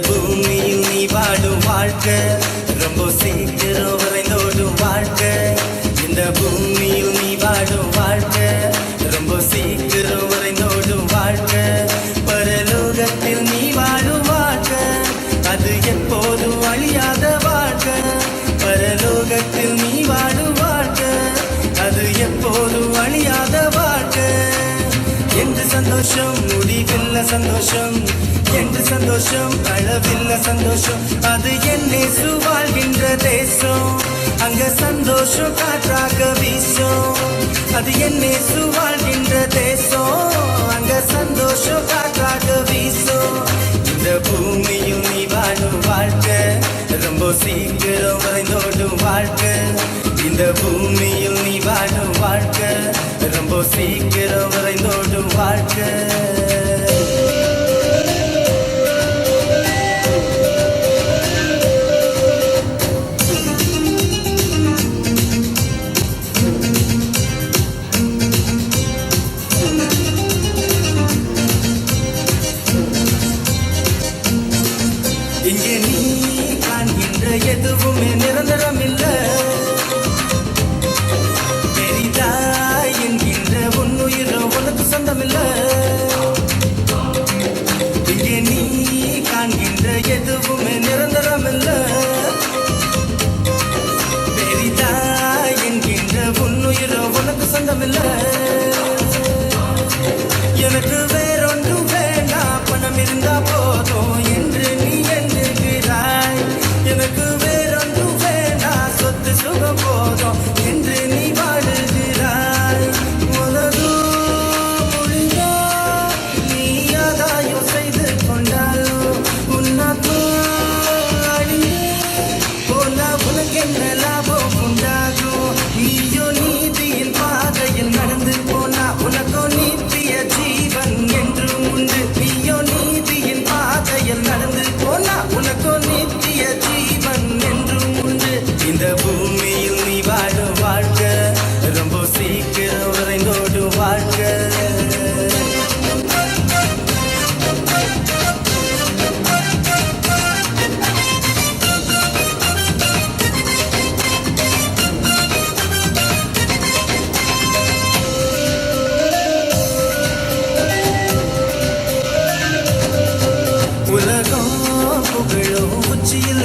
பூமியில் நீ வாடும் வாழ்க்கை ரொம்ப சீக்கிரம் வரைந்தோடும் வாழ்க்கை. இந்த பூமியில் நீ வாடும் வாழ்க்கை ரொம்ப சீக்கிரம் வரைந்தோடும் வாழ்க்கை. பரலோகத்தில் நீ வாடும் வாழ்க்கை அது எப்போதும் அழியாத வாழ்க்கை. பரலோகத்தில் நீ வாடும் வாழ்க்கை அது எப்போதும் அழியாத வாழ்க்கை. என்று சந்தோஷம் முடிவில்ல சந்தோஷம், என்று சந்தோஷம் அளவில்ல சந்தோஷம். அது என்னை வாழ்கின்ற தேசம், அங்க சந்தோஷம் காற்றாக வீசும். அது என்னை வாழ்கின்ற தேசம், அங்க சந்தோஷம் காற்றாக வீசும். இந்த பூமியில் நீ வாழும் வாழ்க்கை ரொம்ப சீக்கிரம் வரைந்தோடும் வாழ்க்கை. இந்த பூமியில் நீ வாழும் வாழ்க்கை ரொம்ப சீக்கிரம் வரைந்தோடும் வாழ்க்கை. இங்கே நீ காண்கின்ற எதுவுமே நிரந்தரம் இல்லை. பெரிதாய் என்கின்ற உன்னுயிரோ உனக்கு சொந்தமில்லை. இங்கே நீ காண்கின்ற எதுவுமே நிரந்தரம் இல்லை. பெரிதாய் என்கின்ற உன்னுயிரோ உனக்கு சொந்தமில்லை. எனக்கு வேறொன்று வேண்டாம், பணம் இருந்தா போதும் என்று நீ எண்ணுகிறாய். எனக்கு வேறொன்று வேண்டாம், சொத்து சுகம் போதும் என்று நீ வாழுகிறாய். உனது மொழியோ நீ ஆதாயம் செய்து கொண்டாலும் உன்னக்கும் அழியே போனா உனக்கு என்ன லாபம் உண்டாகும்? நீயோ நீதியின் பாதையில் நடந்து போனா உனக்கோ நித்திய ஜீவன் என்றும் உண்டு. நீயோ நீதியின் பாதையில் நடந்து போனா உனக்கோ நித்திய ஜீவன் என்றும் உண்டு. இந்த பூமியில் நீ வாழும் வாழ்க்கை ரொம்ப சீக்கிரம் வரைந்தோடும் வாழ்க்கை. உலகம் புகழும் உச்சியில்